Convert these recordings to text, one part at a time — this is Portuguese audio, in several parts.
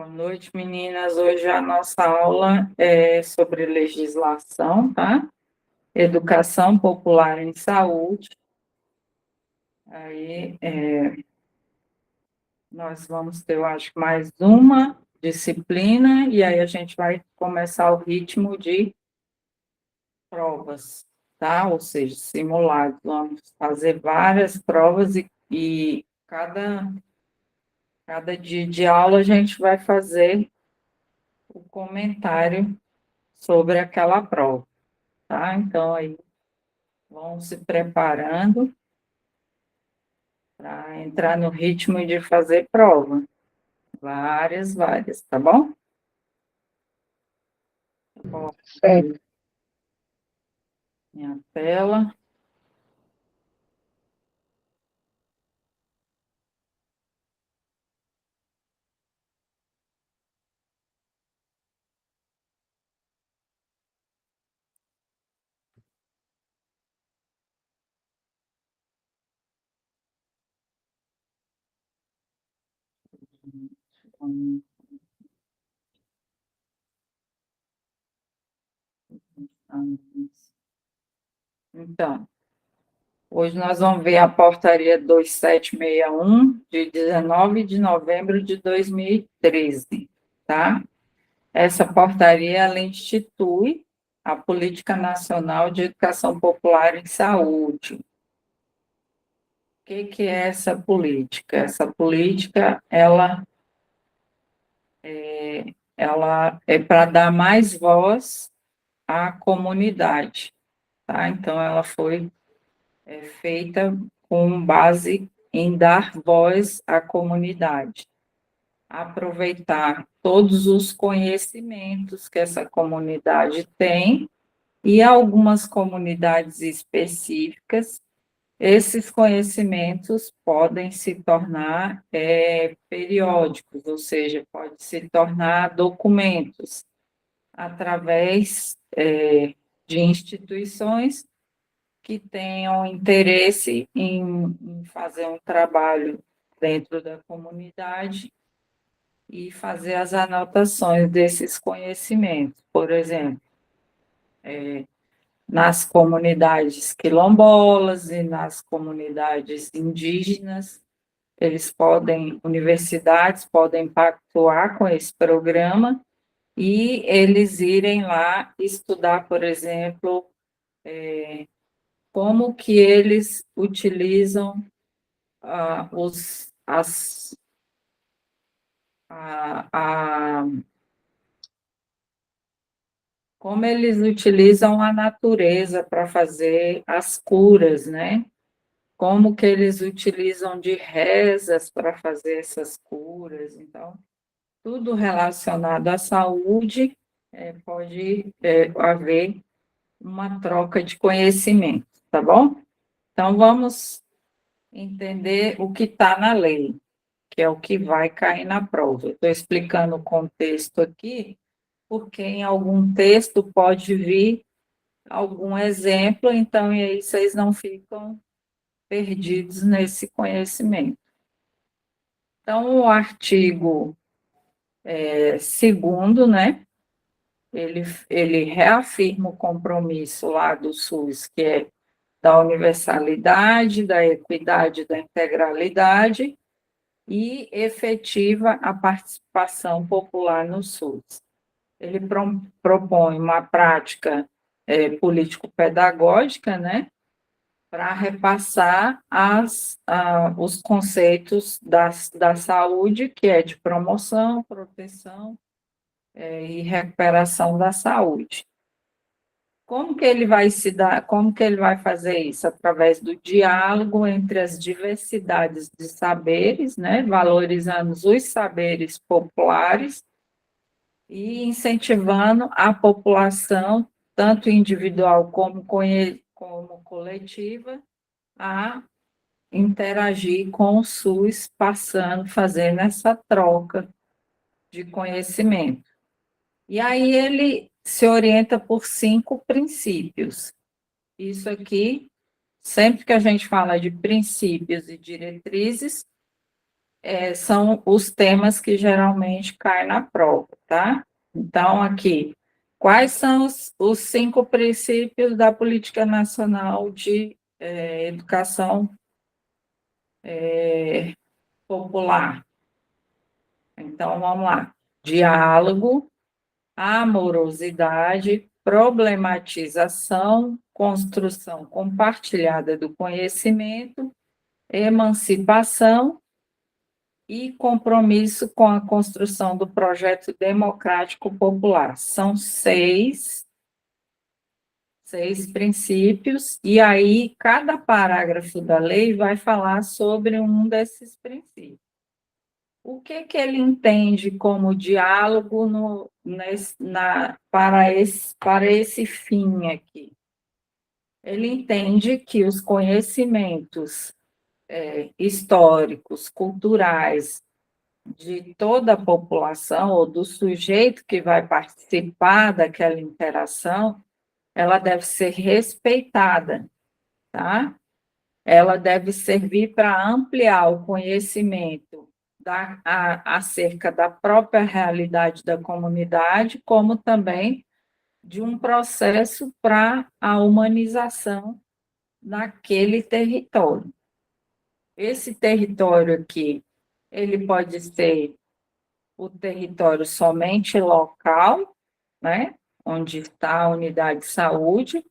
Boa noite, meninas. Hoje a nossa aula é sobre legislação, tá? Educação popular em saúde. Aí, nós vamos ter, eu acho, mais uma disciplina, e aí a gente vai começar o ritmo de provas, tá? Ou seja, simulados. Vamos fazer várias provas e cada dia de aula a gente vai fazer o comentário sobre aquela prova, tá? Então, aí vão se preparando para entrar no ritmo de fazer prova. Várias, tá bom? Vou Certo. minha tela. Então, hoje nós vamos ver a portaria 2761, de 19 de novembro de 2013, tá? Essa portaria, ela institui a Política Nacional de Educação Popular em Saúde. O que é essa política? Essa política, ela é para dar mais voz à comunidade, tá? Então, ela foi feita com base em dar voz à comunidade, aproveitar todos os conhecimentos que essa comunidade tem e algumas comunidades específicas. Esses conhecimentos podem se tornar periódicos, ou seja, pode se tornar documentos através de instituições que tenham interesse em fazer um trabalho dentro da comunidade e fazer as anotações desses conhecimentos. Por exemplo, nas comunidades quilombolas e nas comunidades indígenas, universidades podem pactuar com esse programa e eles irem lá estudar, por exemplo, como que eles utilizam os, as, a, como eles utilizam a natureza para fazer as curas, né? Como que eles utilizam de rezas para fazer essas curas. Então, tudo relacionado à saúde pode haver uma troca de conhecimento, tá bom? Então, vamos entender o que está na lei, que é o que vai cair na prova. Estou explicando o contexto aqui, porque em algum texto pode vir algum exemplo, então, e aí vocês não ficam perdidos nesse conhecimento. Então, o artigo 2º, né, ele reafirma o compromisso lá do SUS, que é da universalidade, da equidade, da integralidade, e efetiva a participação popular no SUS. Ele propõe uma prática político-pedagógica, né, para repassar os conceitos da saúde, que é de promoção, proteção e recuperação da saúde. Como que ele vai como que ele vai fazer isso? Através do diálogo entre as diversidades de saberes, né, valorizando os saberes populares e incentivando a população, tanto individual como coletiva, a interagir com o SUS, fazendo essa troca de conhecimento. E aí ele se orienta por 5 princípios. Isso aqui, sempre que a gente fala de princípios e diretrizes, são os temas que geralmente caem na prova, tá? Então, aqui, quais são os 5 princípios da Política Nacional de Educação Popular? Então, vamos lá. Diálogo, amorosidade, problematização, construção compartilhada do conhecimento, emancipação e compromisso com a construção do projeto democrático popular. São seis princípios, e aí cada parágrafo da lei vai falar sobre um desses princípios. O que ele entende como diálogo para esse fim aqui? Ele entende que os conhecimentos históricos, culturais, de toda a população ou do sujeito que vai participar daquela interação, ela deve ser respeitada, tá? Ela deve servir para ampliar o conhecimento acerca da própria realidade da comunidade, como também de um processo para a humanização naquele território. Esse território aqui, ele pode ser o território somente local, né, onde está a unidade de saúde,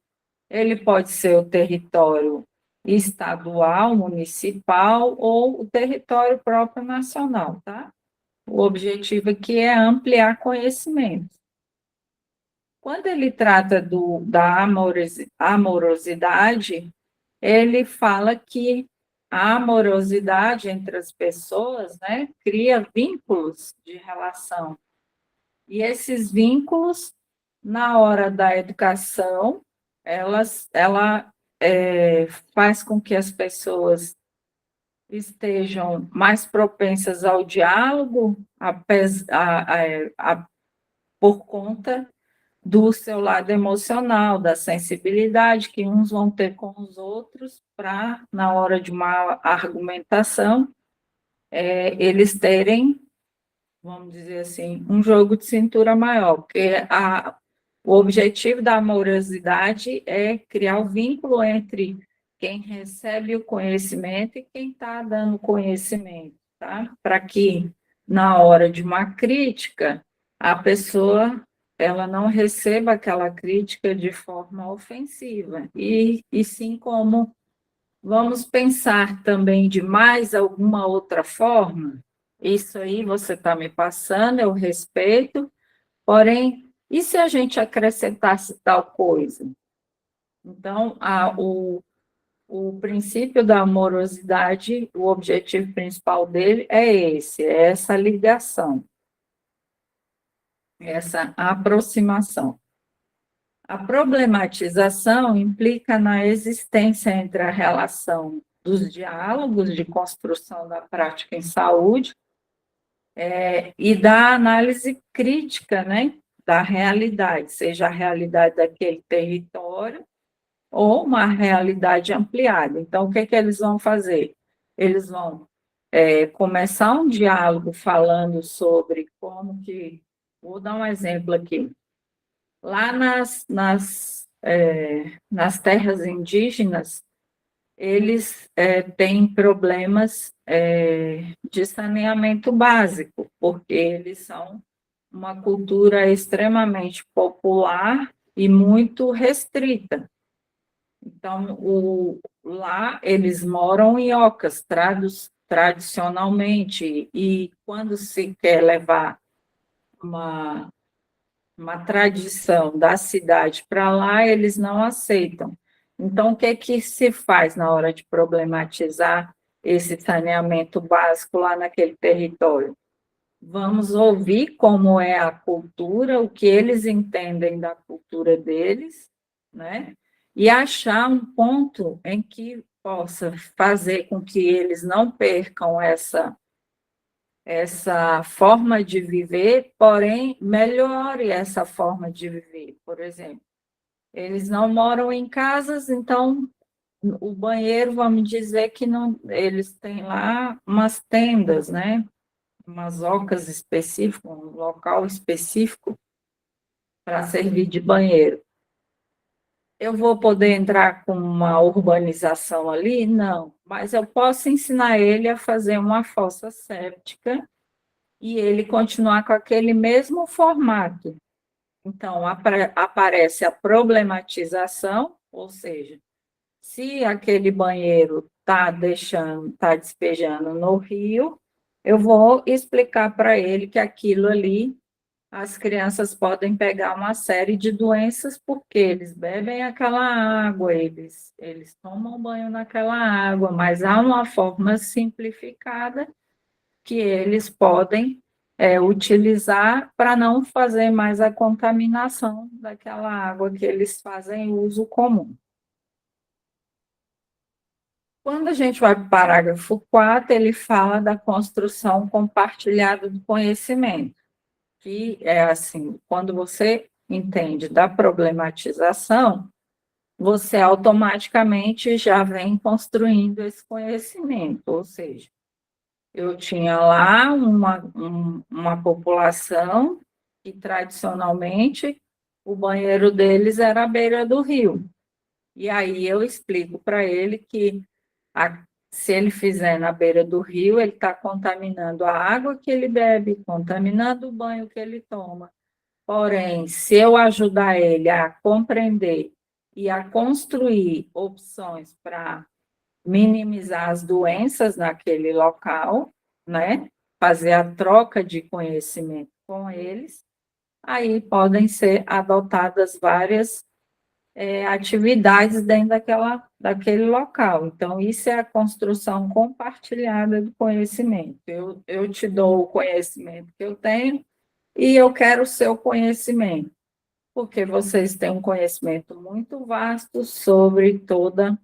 ele pode ser o território estadual, municipal ou o território próprio nacional, tá? O objetivo aqui é ampliar conhecimento. Quando ele trata da amorosidade, ele fala que a amorosidade entre as pessoas, né, cria vínculos de relação. E esses vínculos, na hora da educação, ela faz com que as pessoas estejam mais propensas ao diálogo, por conta do seu lado emocional, da sensibilidade que uns vão ter com os outros, para, na hora de uma argumentação, eles terem, vamos dizer assim, um jogo de cintura maior, porque o objetivo da amorosidade é criar o vínculo entre quem recebe o conhecimento e quem está dando conhecimento, tá? Para que, na hora de uma crítica, a pessoa ela não receba aquela crítica de forma ofensiva, e sim como vamos pensar também de mais alguma outra forma. Isso aí você está me passando, eu respeito, porém, e se a gente acrescentasse tal coisa? Então, o princípio da amorosidade, o objetivo principal dele é essa ligação, essa aproximação. A problematização implica na existência entre a relação dos diálogos de construção da prática em saúde e da análise crítica, né, da realidade, seja a realidade daquele território ou uma realidade ampliada. Então, o que eles vão fazer? Eles vão começar um diálogo falando sobre como que... Vou dar um exemplo aqui. Lá nas terras indígenas, eles têm problemas de saneamento básico, porque eles são uma cultura extremamente popular e muito restrita. Então, lá eles moram em ocas, tradicionalmente, e quando se quer levar uma tradição da cidade para lá, eles não aceitam. Então, o que se faz na hora de problematizar esse saneamento básico lá naquele território? Vamos ouvir como é a cultura, o que eles entendem da cultura deles, né? E achar um ponto em que possa fazer com que eles não percam essa forma de viver, porém melhore essa forma de viver. Por exemplo, eles não moram em casas, então O banheiro, vamos dizer que não, eles têm lá umas tendas, né? Umas ocas específicas, um local específico para servir de banheiro. Eu vou poder entrar com uma urbanização ali? Não, mas eu posso ensinar ele a fazer uma fossa séptica e ele continuar com aquele mesmo formato. Então, aparece a problematização, ou seja, se aquele banheiro está despejando no rio, eu vou explicar para ele que aquilo ali, as crianças podem pegar uma série de doenças porque eles bebem aquela água, eles tomam banho naquela água, mas há uma forma simplificada que eles podem utilizar para não fazer mais a contaminação daquela água que eles fazem uso comum. Quando a gente vai para o parágrafo 4, ele fala da construção compartilhada do conhecimento, que é assim, quando você entende da problematização, você automaticamente já vem construindo esse conhecimento, ou seja, eu tinha lá uma população que tradicionalmente o banheiro deles era à beira do rio. E aí eu explico para ele que se ele fizer na beira do rio, ele está contaminando a água que ele bebe, contaminando o banho que ele toma. Porém, se eu ajudar ele a compreender e a construir opções para minimizar as doenças naquele local, né? Fazer a troca de conhecimento com eles, aí podem ser adotadas várias atividades dentro daquele local. Então, isso é a construção compartilhada do conhecimento. Eu te dou o conhecimento que eu tenho e eu quero o seu conhecimento, porque vocês têm um conhecimento muito vasto sobre toda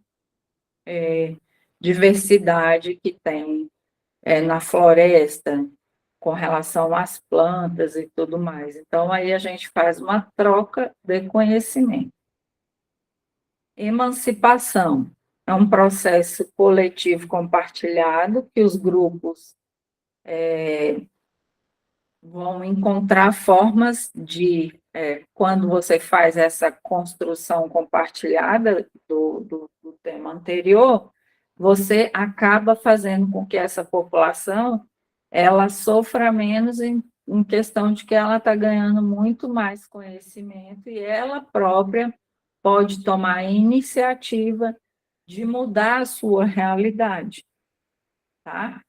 diversidade que tem na floresta, com relação às plantas e tudo mais. Então, aí a gente faz uma troca de conhecimento. Emancipação é um processo coletivo compartilhado que os grupos vão encontrar formas de, quando você faz essa construção compartilhada do tema anterior, você acaba fazendo com que essa população ela sofra menos em questão de que ela está ganhando muito mais conhecimento e ela própria pode tomar a iniciativa de mudar a sua realidade, tá?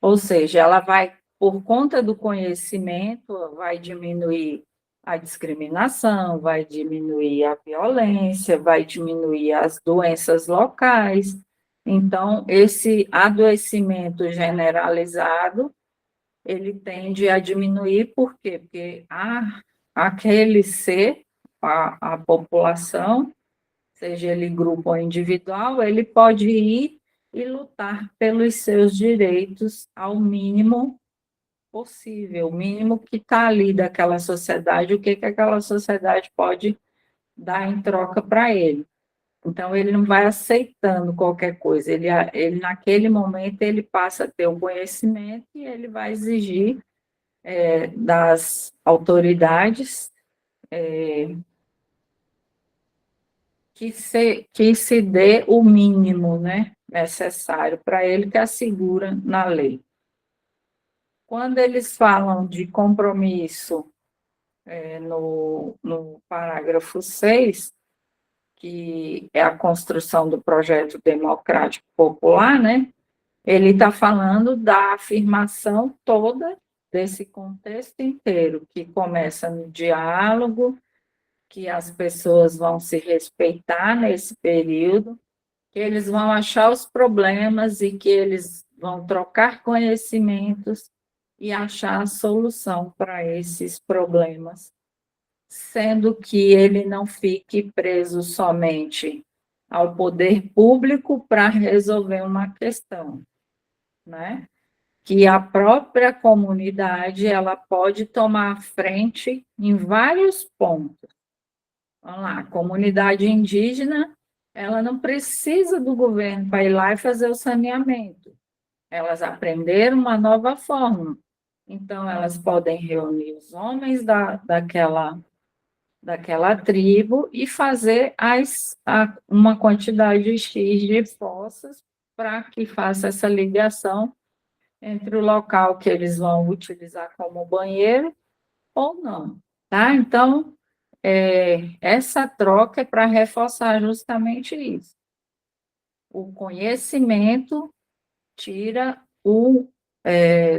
Ou seja, ela vai, por conta do conhecimento, vai diminuir a discriminação, vai diminuir a violência, vai diminuir as doenças locais. Então, esse adoecimento generalizado, ele tende a diminuir, por quê? Porque aquele ser, a população, seja ele grupo ou individual, ele pode ir e lutar pelos seus direitos ao mínimo possível, o mínimo que está ali daquela sociedade, o que aquela sociedade pode dar em troca para ele. Então, ele não vai aceitando qualquer coisa, ele naquele momento, ele passa a ter o conhecimento e ele vai exigir das autoridades que se dê o mínimo, né, necessário para ele, que assegura na lei. Quando eles falam de compromisso no parágrafo 6, que é a construção do projeto democrático popular, né, ele está falando da afirmação toda desse contexto inteiro, que começa no diálogo, que as pessoas vão se respeitar nesse período, que eles vão achar os problemas e que eles vão trocar conhecimentos e achar a solução para esses problemas, sendo que ele não fique preso somente ao poder público para resolver uma questão, né? Que a própria comunidade ela pode tomar a frente em vários pontos. Vamos lá, comunidade indígena ela não precisa do governo para ir lá e fazer o saneamento. Elas aprenderam uma nova forma. Então, elas podem reunir os homens daquela tribo e fazer uma quantidade X de fossas para que faça essa ligação entre o local que eles vão utilizar como banheiro ou não, tá? Então, essa troca é para reforçar justamente isso. O conhecimento tira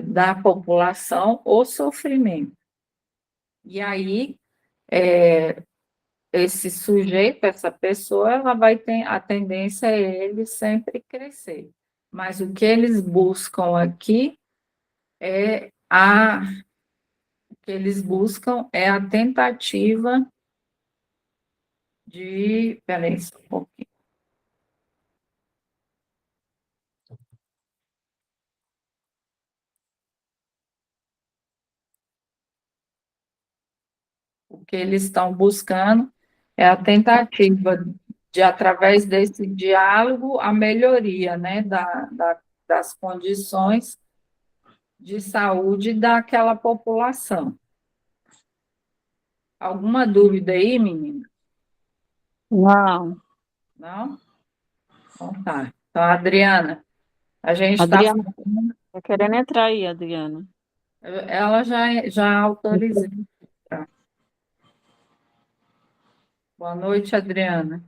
da população o sofrimento. E aí, esse sujeito, essa pessoa, ela vai ter a tendência a ele sempre crescer. Mas o que eles buscam aqui é o que eles buscam é a tentativa de. Peraí, só um pouquinho. O que eles estão buscando é a tentativa de, através desse diálogo, a melhoria, né, das condições de saúde daquela população. Alguma dúvida aí, menina? Não, Não? Então tá. Então, Adriana, a gente está. Adriana, tá querendo entrar aí, Adriana. Ela já autorizou. Tá. Boa noite, Adriana.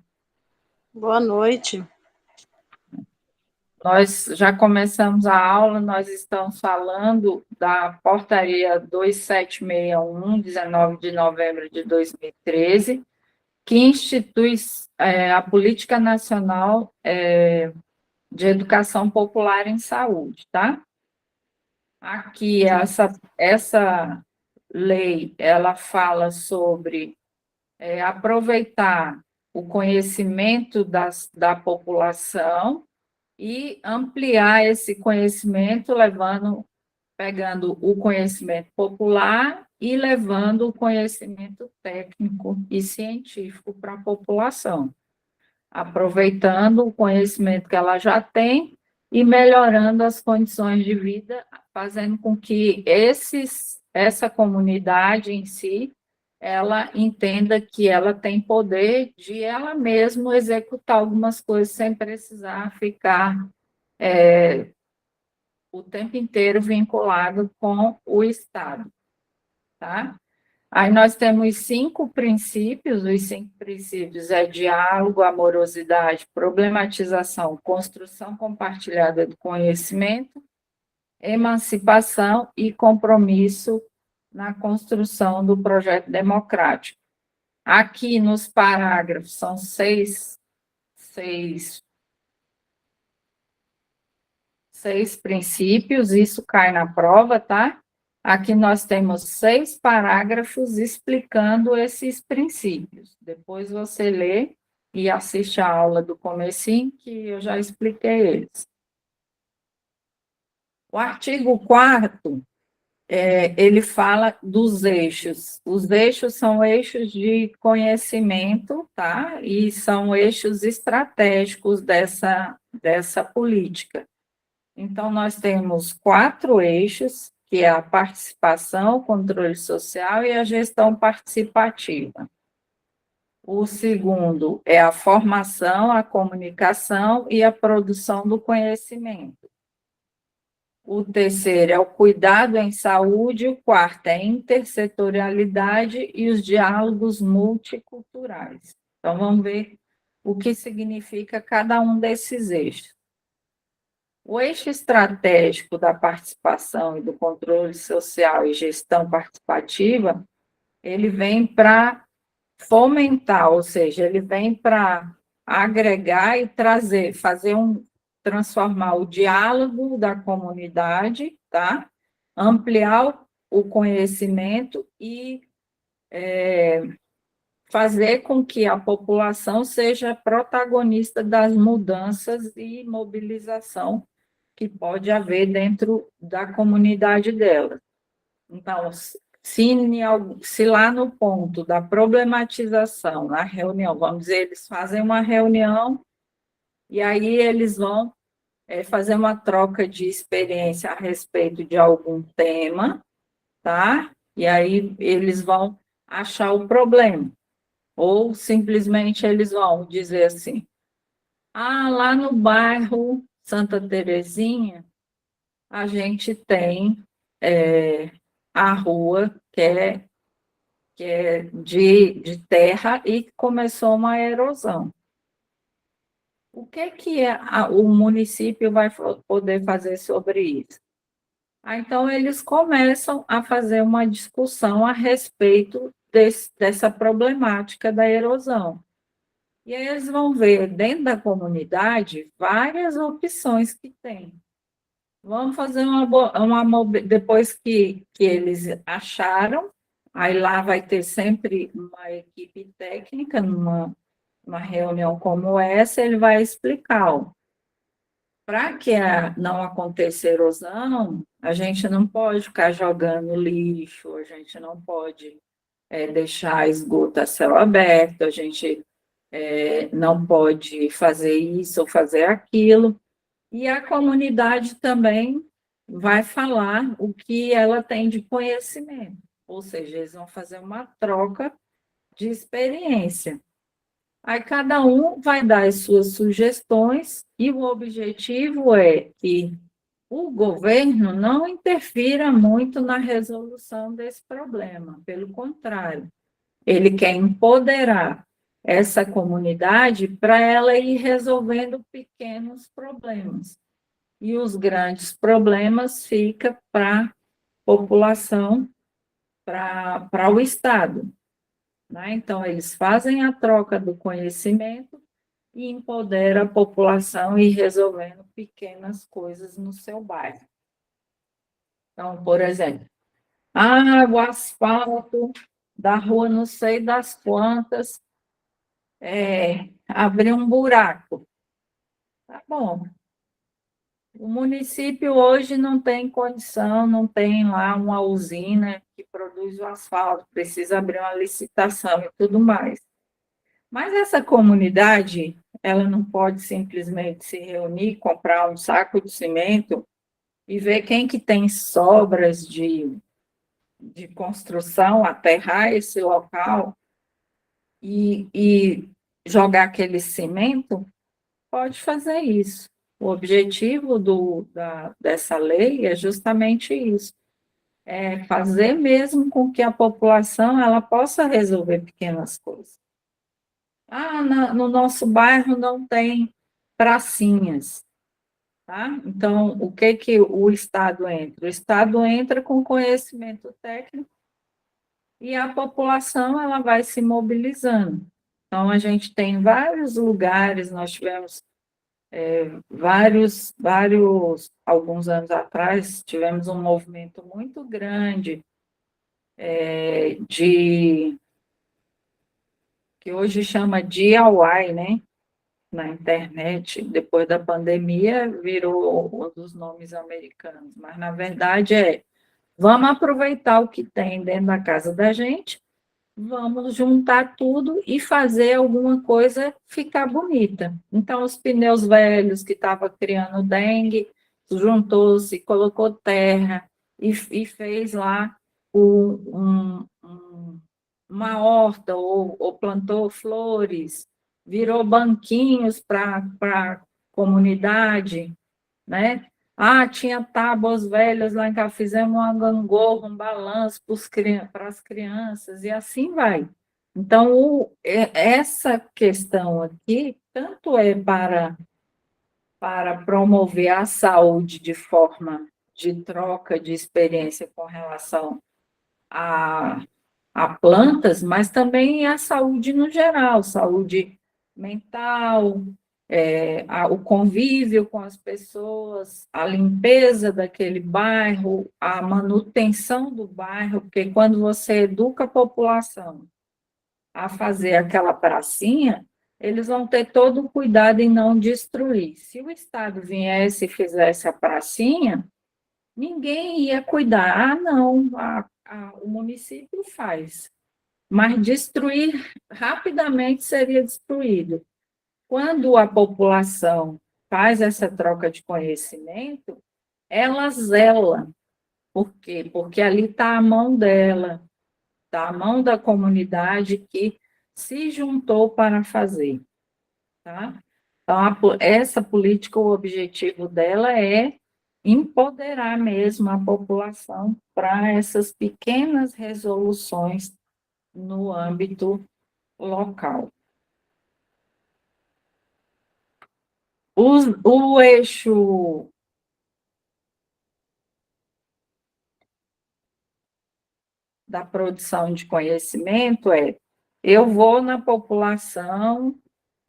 Boa noite. Nós já começamos a aula, nós estamos falando da portaria 2761, 19 de novembro de 2013, que institui a Política Nacional de Educação Popular em Saúde, tá? Aqui, essa lei, ela fala sobre aproveitar o conhecimento da população e ampliar esse conhecimento, pegando o conhecimento popular e levando o conhecimento técnico e científico para a população, aproveitando o conhecimento que ela já tem e melhorando as condições de vida, fazendo com que essa comunidade em si ela entenda que ela tem poder de ela mesma executar algumas coisas sem precisar ficar o tempo inteiro vinculado com o Estado, tá? Aí nós temos 5 princípios, os 5 princípios é diálogo, amorosidade, problematização, construção compartilhada do conhecimento, emancipação e compromisso na construção do projeto democrático. Aqui nos parágrafos são seis princípios, isso cai na prova, tá? Aqui nós temos 6 parágrafos explicando esses princípios. Depois você lê e assiste a aula do comecinho, que eu já expliquei eles. O artigo 4º, ele fala dos eixos. Os eixos são eixos de conhecimento, tá? E são eixos estratégicos dessa política. Então, nós temos 4 eixos, que é a participação, o controle social e a gestão participativa. O segundo é a formação, a comunicação e a produção do conhecimento. O terceiro é o cuidado em saúde, o quarto é a intersetorialidade e os diálogos multiculturais. Então, vamos ver o que significa cada um desses eixos. O eixo estratégico da participação e do controle social e gestão participativa, ele vem para fomentar, ou seja, ele vem para agregar e transformar o diálogo da comunidade, tá? Ampliar o conhecimento e fazer com que a população seja protagonista das mudanças e mobilização que pode haver dentro da comunidade dela. Então, se lá no ponto da problematização, na reunião, vamos dizer, eles fazem uma reunião e aí eles vão fazer uma troca de experiência a respeito de algum tema, tá? E aí eles vão achar o problema. Ou simplesmente eles vão dizer assim: ah, lá no bairro Santa Terezinha, a gente tem a rua que é de terra e começou uma erosão. O que o município vai poder fazer sobre isso? Então, eles começam a fazer uma discussão a respeito dessa problemática da erosão. E aí eles vão ver, dentro da comunidade, várias opções que tem. Vamos fazer depois que eles acharam, aí lá vai ter sempre uma equipe técnica, numa reunião como essa, ele vai explicar, ó, para que não aconteça erosão, a gente não pode ficar jogando lixo, a gente não pode deixar esgoto a céu aberto, a gente não pode fazer isso ou fazer aquilo. E a comunidade também vai falar o que ela tem de conhecimento, ou seja, eles vão fazer uma troca de experiência. Aí cada um vai dar as suas sugestões e o objetivo é que o governo não interfira muito na resolução desse problema, pelo contrário, ele quer empoderar essa comunidade para ela ir resolvendo pequenos problemas. E os grandes problemas ficam para a população, para o Estado. Né? Então, eles fazem a troca do conhecimento e empoderam a população e resolvendo pequenas coisas no seu bairro. Então, por exemplo, o asfalto da rua não sei das quantas, abriu um buraco. Tá bom. O município hoje não tem condição, não tem lá uma usina que produz o asfalto, precisa abrir uma licitação e tudo mais. Mas essa comunidade, ela não pode simplesmente se reunir, comprar um saco de cimento e ver quem que tem sobras de construção, aterrar esse local e jogar aquele cimento. Pode fazer isso. O objetivo dessa lei é justamente isso, é fazer mesmo com que a população ela possa resolver pequenas coisas. No nosso bairro não tem pracinhas, tá? Então, o que o Estado entra? O Estado entra com conhecimento técnico e a população ela vai se mobilizando. Então, a gente tem vários lugares, nós tivemos alguns anos atrás, tivemos um movimento muito grande que hoje chama DIY, né? Na internet, depois da pandemia, virou um dos nomes americanos, mas na verdade vamos aproveitar o que tem dentro da casa da gente, vamos juntar tudo e fazer alguma coisa ficar bonita. Então, os pneus velhos que estavam criando dengue, juntou-se, colocou terra e fez lá uma horta ou plantou flores, virou banquinhos para a comunidade, né? Tinha tábuas velhas lá em casa, fizemos uma gangorra, um balanço para as crianças, e assim vai. Então, essa questão aqui, tanto é para promover a saúde de forma de troca de experiência com relação a plantas, mas também a saúde no geral, saúde mental, o convívio com as pessoas, a limpeza daquele bairro, a manutenção do bairro, porque quando você educa a população a fazer aquela pracinha, eles vão ter todo o cuidado em não destruir. Se o Estado viesse e fizesse a pracinha, ninguém ia cuidar. Não, o município faz, mas destruir rapidamente seria destruído. Quando a população faz essa troca de conhecimento, ela zela. Por quê? Porque ali está a mão dela, está a mão da comunidade que se juntou para fazer, tá? Então, essa política, o objetivo dela é empoderar mesmo a população para essas pequenas resoluções no âmbito local. O eixo da produção de conhecimento eu vou na população,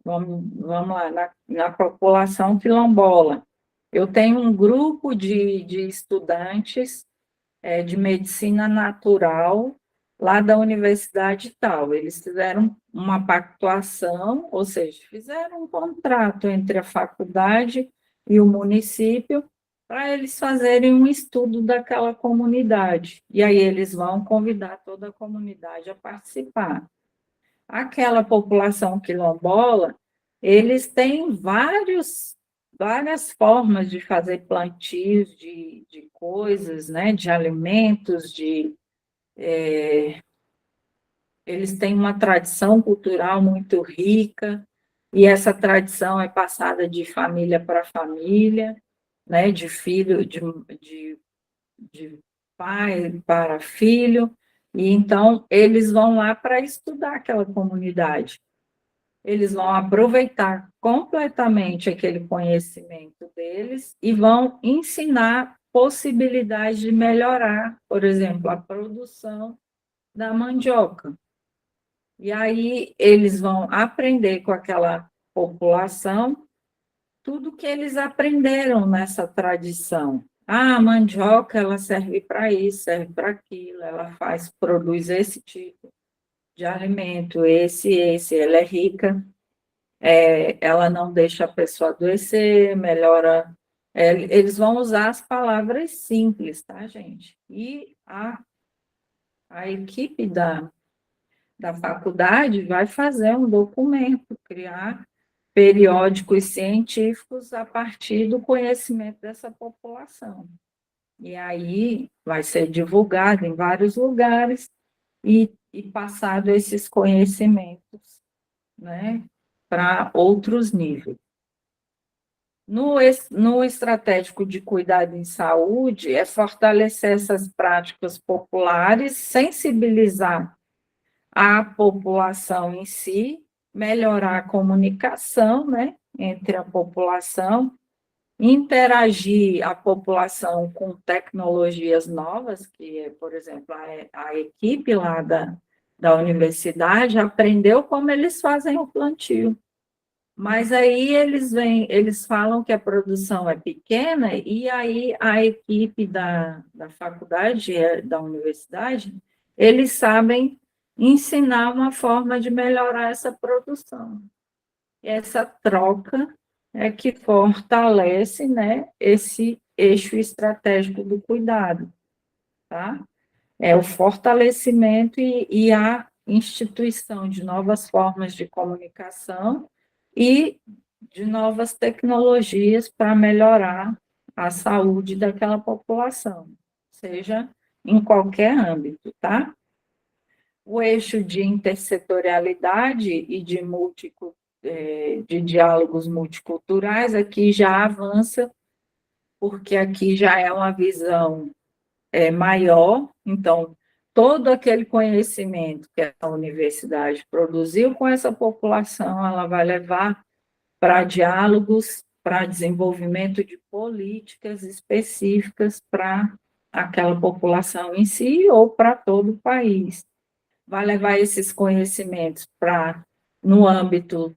vamos lá, na população quilombola. Eu tenho um grupo de estudantes de medicina natural lá da universidade tal. Eles fizeram uma pactuação, ou seja, fizeram um contrato entre a faculdade e o município para eles fazerem um estudo daquela comunidade. E aí eles vão convidar toda a comunidade a participar. Aquela população quilombola, eles têm várias formas de fazer plantios de coisas, né, de alimentos, eles têm uma tradição cultural muito rica, e essa tradição é passada de família para família, né, de filho, de pai para filho, e então eles vão lá para estudar aquela comunidade. Eles vão aproveitar completamente aquele conhecimento deles e vão ensinar possibilidades de melhorar, por exemplo, a produção da mandioca. E aí eles vão aprender com aquela população tudo que eles aprenderam nessa tradição. Ah, a mandioca, ela serve para isso, serve para aquilo, ela produz esse tipo de alimento, ela é rica, ela não deixa a pessoa adoecer, melhora. Eles vão usar as palavras simples, tá, gente? E a equipe da faculdade vai fazer um documento, criar periódicos científicos a partir do conhecimento dessa população. E aí vai ser divulgado em vários lugares e passado esses conhecimentos, né, para outros níveis. No estratégico de cuidado em saúde, é fortalecer essas práticas populares, sensibilizar a população em si, melhorar a comunicação, né, entre a população, interagir a população com tecnologias novas, que é, por exemplo, a equipe lá da universidade aprendeu como eles fazem o plantio. Mas aí eles falam que a produção é pequena, e aí a equipe da faculdade, da universidade, eles sabem ensinar uma forma de melhorar essa produção. Essa troca é que fortalece, né, esse eixo estratégico do cuidado, tá? É o fortalecimento e a instituição de novas formas de comunicação e de novas tecnologias para melhorar a saúde daquela população, seja em qualquer âmbito, tá? O eixo de intersetorialidade e de diálogos multiculturais aqui já avança, porque aqui já é uma visão maior, então, todo aquele conhecimento que a universidade produziu com essa população, ela vai levar para diálogos, para desenvolvimento de políticas específicas para aquela população em si ou para todo o país. Vai levar esses conhecimentos para, no âmbito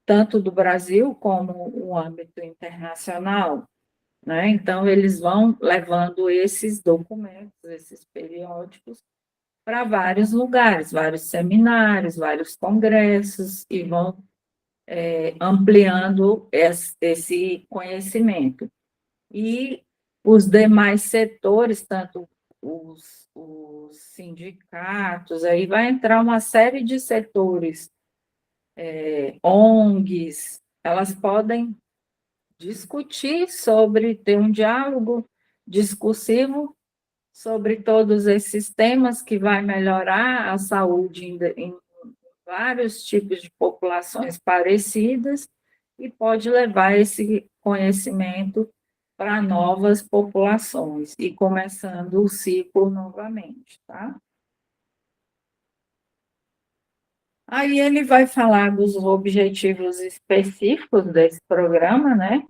tanto do Brasil como o âmbito internacional, né? Então, eles vão levando esses documentos, esses periódicos, para vários lugares, vários seminários, vários congressos, e vão ampliando esse conhecimento. E os demais setores, tanto os sindicatos, aí vai entrar uma série de setores, ONGs, elas podem discutir sobre, ter um diálogo discursivo sobre todos esses temas que vai melhorar a saúde em vários tipos de populações parecidas e pode levar esse conhecimento para novas populações e começando o ciclo novamente, tá? Aí ele vai falar dos objetivos específicos desse programa, né?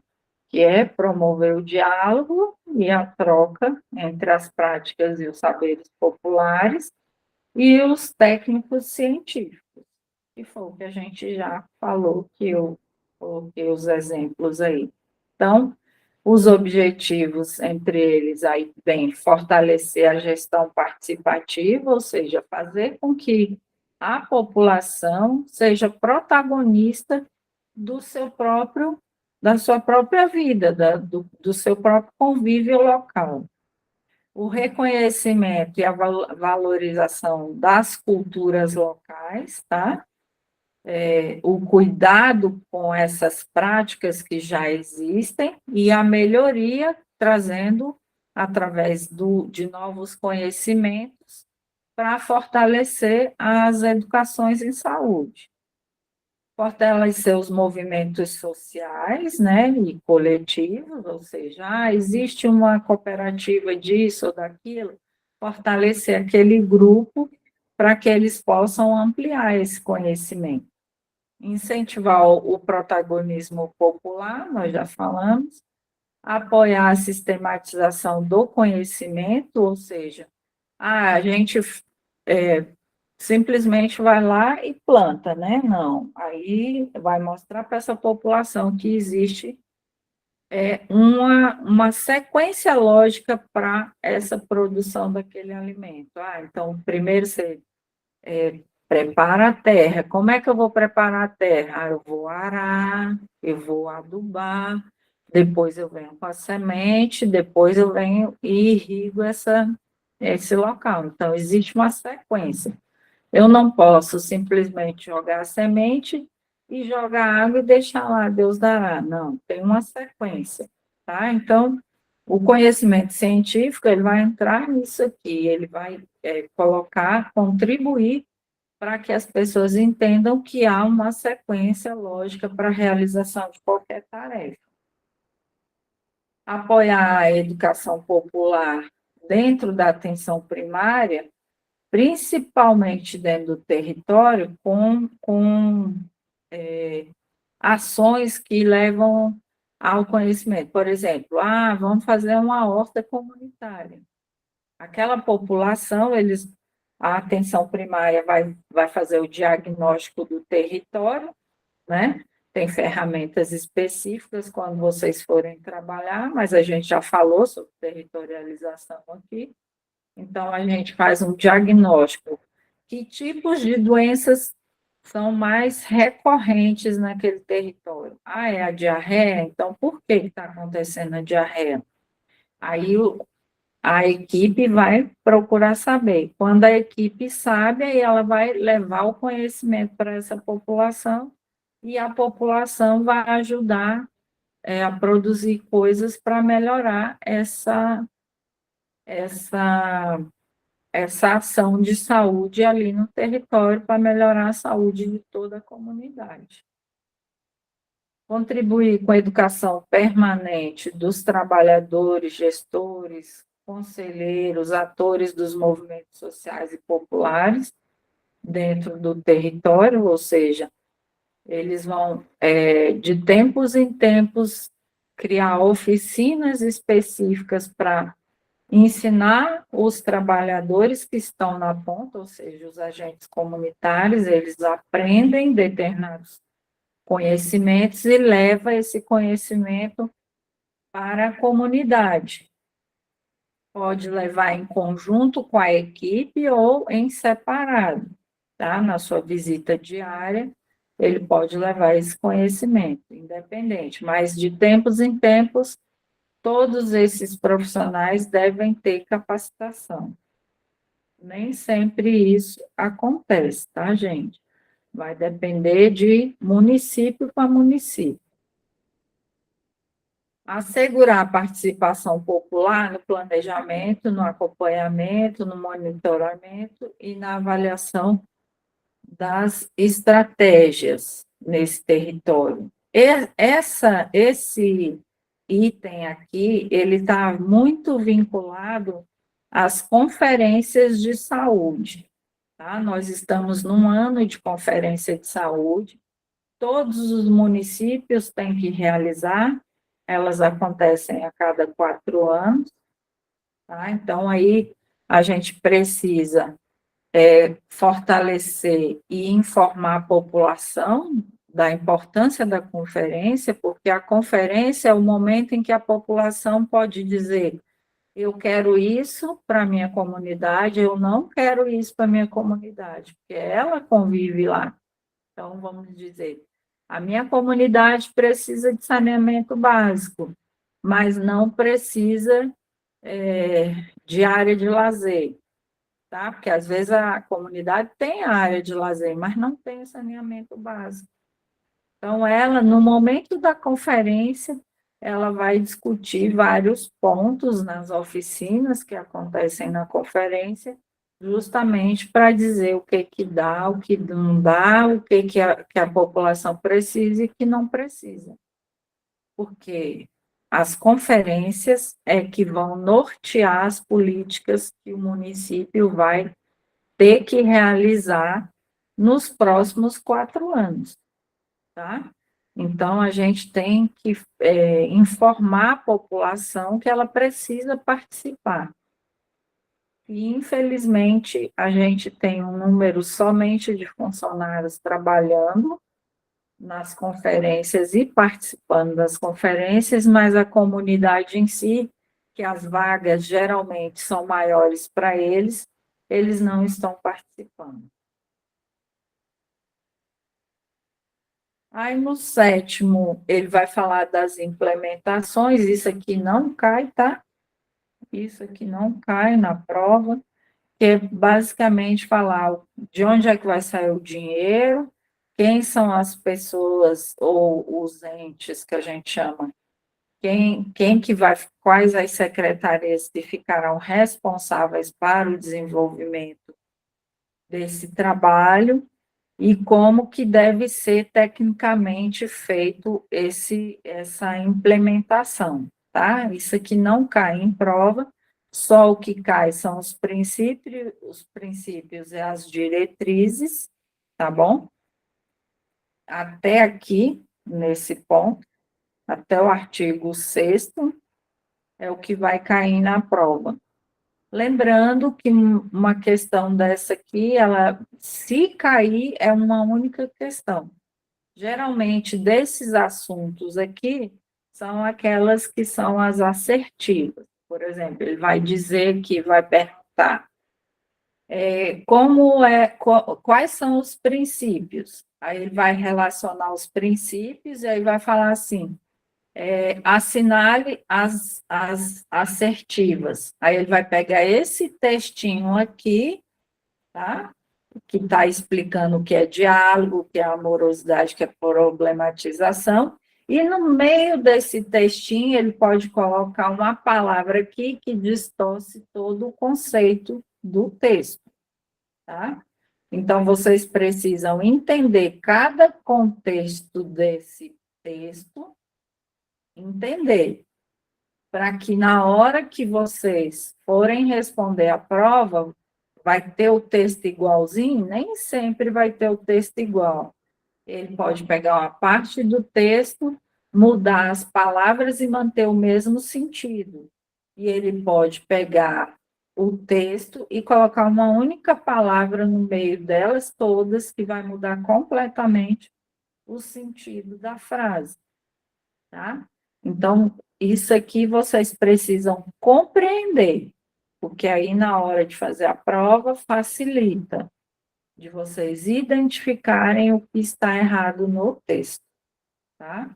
Que é promover o diálogo e a troca entre as práticas e os saberes populares e os técnicos científicos, que foi o que a gente já falou, que eu coloquei os exemplos aí. Então, os objetivos, entre eles, aí vem fortalecer a gestão participativa, ou seja, fazer com que a população seja protagonista do seu próprio, da sua própria vida, do seu próprio convívio local. O reconhecimento e a valorização das culturas locais, tá? O cuidado com essas práticas que já existem e a melhoria trazendo através de novos conhecimentos para fortalecer as educações em saúde. Fortalecer os movimentos sociais, né, e coletivos, ou seja, existe uma cooperativa disso ou daquilo, fortalecer aquele grupo para que eles possam ampliar esse conhecimento. Incentivar o protagonismo popular, nós já falamos, apoiar a sistematização do conhecimento, ou seja, a gente simplesmente vai lá e planta, né? Não, aí vai mostrar para essa população que existe uma sequência lógica para essa produção daquele alimento. Então, primeiro você prepara a terra. Como é que eu vou preparar a terra? Eu vou arar, eu vou adubar, depois eu venho com a semente, depois eu venho e irrigo esse local. Então, existe uma sequência. Eu não posso simplesmente jogar a semente e jogar água e deixar lá, Deus dará. Não, tem uma sequência, tá? Então, o conhecimento científico, ele vai entrar nisso aqui, ele vai colocar, contribuir para que as pessoas entendam que há uma sequência lógica para a realização de qualquer tarefa. Apoiar a educação popular dentro da atenção primária, principalmente dentro do território, com ações que levam ao conhecimento. Por exemplo, vamos fazer uma horta comunitária. Aquela população, a atenção primária vai fazer o diagnóstico do território, né? Tem ferramentas específicas quando vocês forem trabalhar, mas a gente já falou sobre territorialização aqui. Então, a gente faz um diagnóstico. Que tipos de doenças são mais recorrentes naquele território? É a diarreia? Então, por que está acontecendo a diarreia? Aí, a equipe vai procurar saber. Quando a equipe sabe, aí ela vai levar o conhecimento para essa população e a população vai ajudar a produzir coisas para melhorar essa ação de saúde ali no território, para melhorar a saúde de toda a comunidade. Contribuir com a educação permanente dos trabalhadores, gestores, conselheiros, atores dos movimentos sociais e populares dentro do território, ou seja, eles vão, de tempos em tempos, criar oficinas específicas para ensinar os trabalhadores que estão na ponta, ou seja, os agentes comunitários, eles aprendem determinados conhecimentos e levam esse conhecimento para a comunidade. Pode levar em conjunto com a equipe ou em separado, tá? Na sua visita diária, ele pode levar esse conhecimento, independente, mas de tempos em tempos, todos esses profissionais devem ter capacitação. Nem sempre isso acontece, tá, gente? Vai depender de município para município. Assegurar a participação popular no planejamento, no acompanhamento, no monitoramento e na avaliação das estratégias nesse território. Esse item aqui, ele está muito vinculado às conferências de saúde, tá? Nós estamos num ano de conferência de saúde, todos os municípios têm que realizar, elas acontecem a cada 4 anos, tá? Então, aí a gente precisa fortalecer e informar a população da importância da conferência, porque a conferência é o momento em que a população pode dizer: eu quero isso para a minha comunidade, eu não quero isso para a minha comunidade, porque ela convive lá. Então, vamos dizer, a minha comunidade precisa de saneamento básico, mas não precisa de área de lazer, tá? Porque às vezes a comunidade tem a área de lazer, mas não tem saneamento básico. Então, ela, no momento da conferência, ela vai discutir vários pontos nas oficinas que acontecem na conferência, justamente para dizer o que dá, o que não dá, o que a população precisa e que não precisa. Porque as conferências é que vão nortear as políticas que o município vai ter que realizar nos próximos 4 anos, tá? Então, a gente tem que informar a população que ela precisa participar. E, infelizmente, a gente tem um número somente de funcionários trabalhando nas conferências e participando das conferências, mas a comunidade em si, que as vagas geralmente são maiores para eles não estão participando. Aí, no 7º, ele vai falar das implementações, isso aqui não cai, tá? Isso aqui não cai na prova, que é basicamente falar de onde é que vai sair o dinheiro, quem são as pessoas ou os entes que a gente chama, quem que vai, quais as secretarias que ficarão responsáveis para o desenvolvimento desse trabalho e como que deve ser tecnicamente feito essa implementação, tá? Isso aqui não cai em prova, só o que cai são os princípios e as diretrizes, tá bom? Até aqui, nesse ponto, até o artigo 6º, é o que vai cair na prova. Lembrando que uma questão dessa aqui, ela, se cair, é uma única questão. Geralmente, desses assuntos aqui, são aquelas que são as assertivas. Por exemplo, ele vai dizer que vai perguntar quais são os princípios. Aí ele vai relacionar os princípios e aí vai falar assim, assinale as assertivas. Aí ele vai pegar esse textinho aqui, tá? Que está explicando o que é diálogo, o que é amorosidade, o que é problematização, e no meio desse textinho ele pode colocar uma palavra aqui que distorce todo o conceito do texto, tá? Então, vocês precisam entender cada contexto desse texto, entender, para que na hora que vocês forem responder a prova, vai ter o texto igualzinho? Nem sempre vai ter o texto igual. Ele pode pegar uma parte do texto, mudar as palavras e manter o mesmo sentido. E ele pode pegar o texto e colocar uma única palavra no meio delas todas, que vai mudar completamente o sentido da frase, tá? Então, isso aqui vocês precisam compreender, porque aí na hora de fazer a prova facilita de vocês identificarem o que está errado no texto, tá?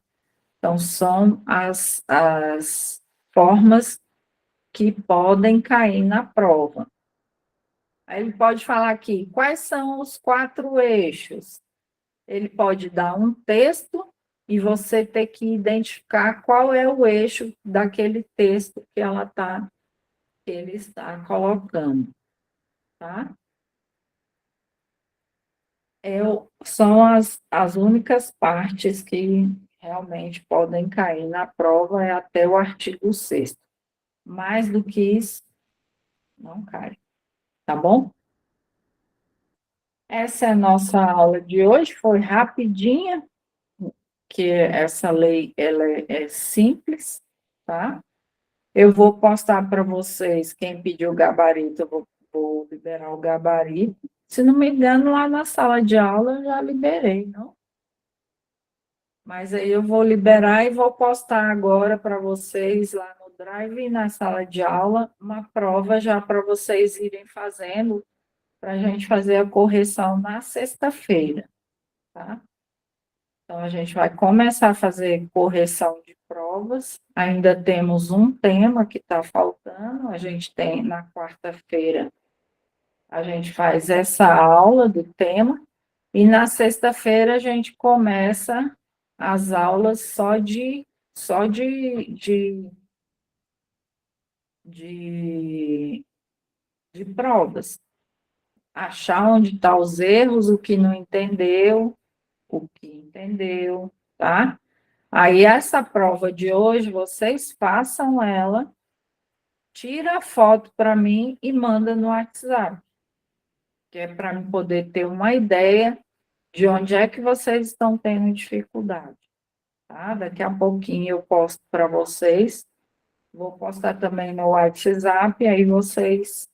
Então, são as formas que podem cair na prova. Aí ele pode falar aqui, quais são os 4 eixos? Ele pode dar um texto e você ter que identificar qual é o eixo daquele texto que ele está colocando, tá? São as únicas partes que realmente podem cair na prova, é até o artigo 6º. Mais do que isso, não cai, tá bom? Essa é a nossa aula de hoje, foi rapidinha, que essa lei ela é simples, tá? Eu vou postar para vocês, quem pediu o gabarito, eu vou liberar o gabarito. Se não me engano, lá na sala de aula eu já liberei, não? Mas aí eu vou liberar e vou postar agora para vocês lá no Drive e na sala de aula, uma prova já para vocês irem fazendo, para a gente fazer a correção na sexta-feira, tá? Então, a gente vai começar a fazer correção de provas. Ainda temos um tema que está faltando. A gente tem, na quarta-feira, a gente faz essa aula do tema. E na sexta-feira, a gente começa as aulas de provas. Achar onde estão os erros, o que não entendeu, o que entendeu, tá? Aí, essa prova de hoje, vocês façam ela, tira a foto para mim e manda no WhatsApp, que é para eu poder ter uma ideia de onde é que vocês estão tendo dificuldade, tá? Daqui a pouquinho eu posto para vocês, vou postar também no WhatsApp, aí vocês,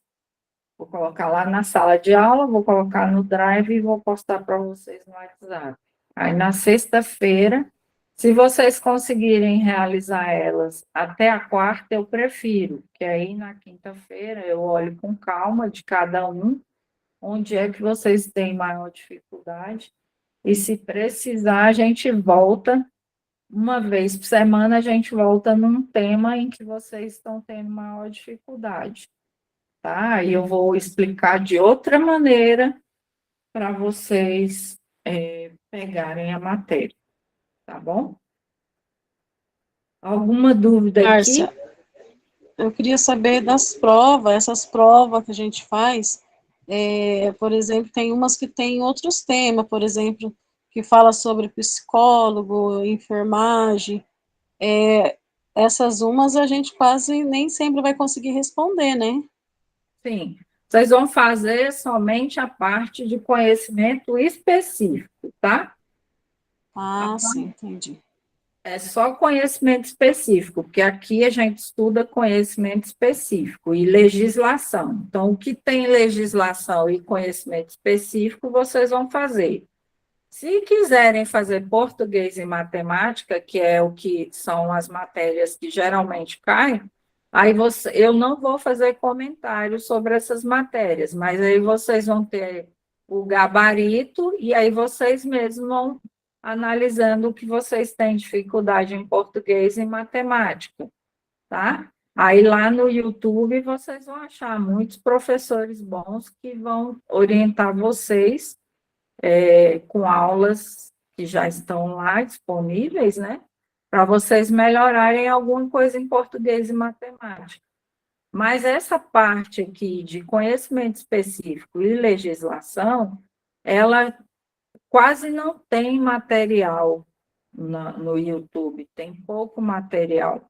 vou colocar lá na sala de aula, vou colocar no Drive e vou postar para vocês no WhatsApp. Aí, na sexta-feira, se vocês conseguirem realizar elas até a quarta, eu prefiro, que aí na quinta-feira eu olho com calma de cada um, onde é que vocês têm maior dificuldade, e se precisar, a gente volta, uma vez por semana, a gente volta num tema em que vocês estão tendo maior dificuldade, tá? E eu vou explicar de outra maneira para vocês pegarem a matéria, tá bom? Alguma dúvida aqui? Márcia, eu queria saber das provas, essas provas que a gente faz, por exemplo, tem umas que tem outros temas, por exemplo, que fala sobre psicólogo, enfermagem, essas umas a gente quase nem sempre vai conseguir responder, né? Sim. Vocês vão fazer somente a parte de conhecimento específico, tá? Ah, sim, entendi. É só conhecimento específico, porque aqui a gente estuda conhecimento específico e legislação. Então, o que tem legislação e conhecimento específico, vocês vão fazer. Se quiserem fazer português e matemática, que é o que são as matérias que geralmente caem, aí eu não vou fazer comentário sobre essas matérias, mas aí vocês vão ter o gabarito e aí vocês mesmos vão analisando o que vocês têm dificuldade em português e matemática, tá? Aí lá no YouTube vocês vão achar muitos professores bons que vão orientar vocês com aulas que já estão lá disponíveis, né? Para vocês melhorarem alguma coisa em português e matemática. Mas essa parte aqui de conhecimento específico e legislação, ela quase não tem material no YouTube, tem pouco material,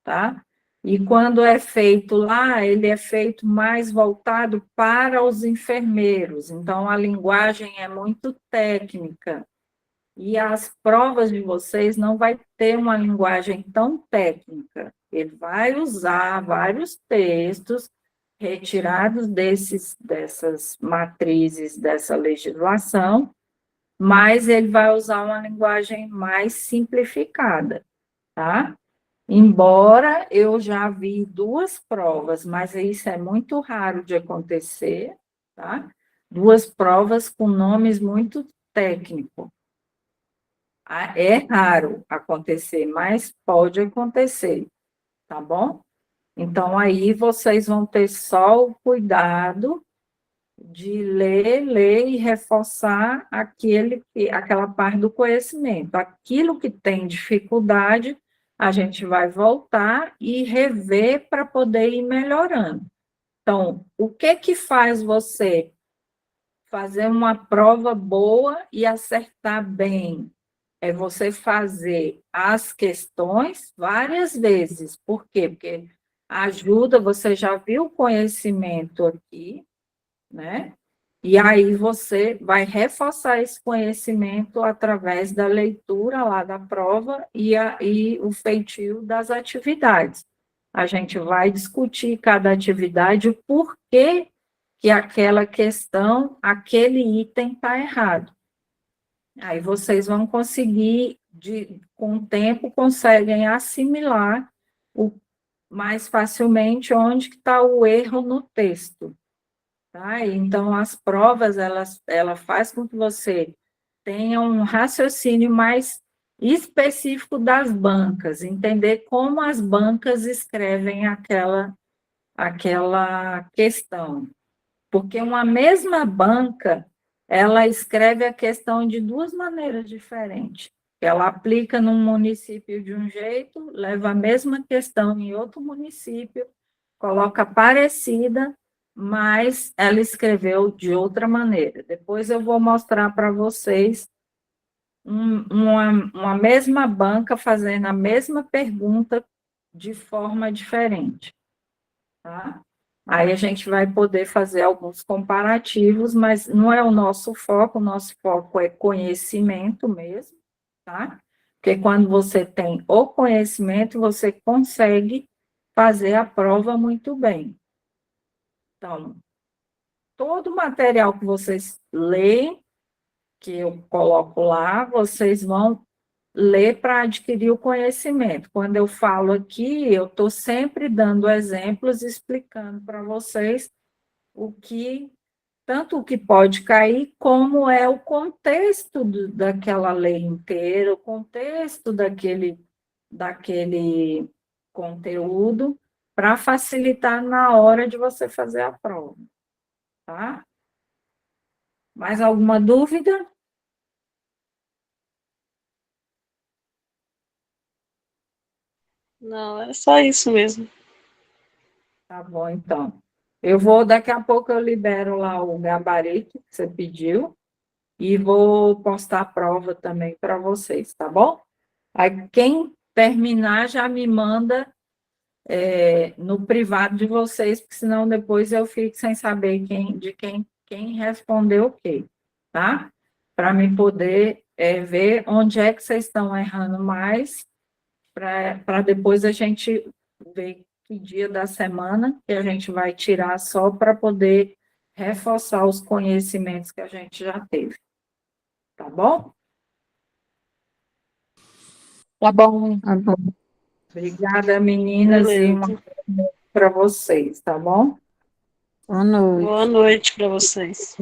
tá? E quando é feito lá, ele é feito mais voltado para os enfermeiros, então a linguagem é muito técnica. E as provas de vocês não vai ter uma linguagem tão técnica. Ele vai usar vários textos retirados dessas matrizes dessa legislação, mas ele vai usar uma linguagem mais simplificada, tá? Embora eu já vi 2 provas, mas isso é muito raro de acontecer, tá? 2 provas com nomes muito técnicos. É raro acontecer, mas pode acontecer. tá bom? Então, aí vocês vão ter só o cuidado de ler e reforçar aquela parte do conhecimento. Aquilo que tem dificuldade, a gente vai voltar e rever para poder ir melhorando. Então, o que faz você fazer uma prova boa e acertar bem? É você fazer as questões várias vezes. Por quê? Porque ajuda, você já viu o conhecimento aqui, né? E aí você vai reforçar esse conhecimento através da leitura lá da prova e o feitio das atividades. A gente vai discutir cada atividade, o porquê que aquela questão, aquele item está errado. Aí vocês vão conseguir, com o tempo, conseguem assimilar mais facilmente onde está o erro no texto. Tá? Então, as provas, ela faz com que você tenha um raciocínio mais específico das bancas, entender como as bancas escrevem aquela questão. Porque uma mesma banca, ela escreve a questão de duas maneiras diferentes. Ela aplica num município de um jeito, leva a mesma questão em outro município, coloca parecida, mas ela escreveu de outra maneira. Depois eu vou mostrar para vocês uma mesma banca fazendo a mesma pergunta de forma diferente, tá? Aí a gente vai poder fazer alguns comparativos, mas não é o nosso foco é conhecimento mesmo, tá? Porque quando você tem o conhecimento, você consegue fazer a prova muito bem. Então, todo o material que vocês leem, que eu coloco lá, vocês vão ler para adquirir o conhecimento. Quando eu falo aqui, eu estou sempre dando exemplos, explicando para vocês tanto o que pode cair, como é o contexto daquela lei inteira, o contexto daquele conteúdo, para facilitar na hora de você fazer a prova, tá? Mais alguma dúvida? Não, é só isso mesmo. Tá bom, então. Daqui a pouco eu libero lá o gabarito que você pediu e vou postar a prova também para vocês, tá bom? Aí quem terminar já me manda no privado de vocês, porque senão depois eu fico sem saber quem respondeu o quê, tá? Para me poder ver onde é que vocês estão errando mais, para depois a gente ver que dia da semana que a gente vai tirar só para poder reforçar os conhecimentos que a gente já teve. Tá bom? Tá bom. Tá bom. Obrigada, meninas, e uma Beleza. para vocês, tá bom? Boa noite. Boa noite para vocês.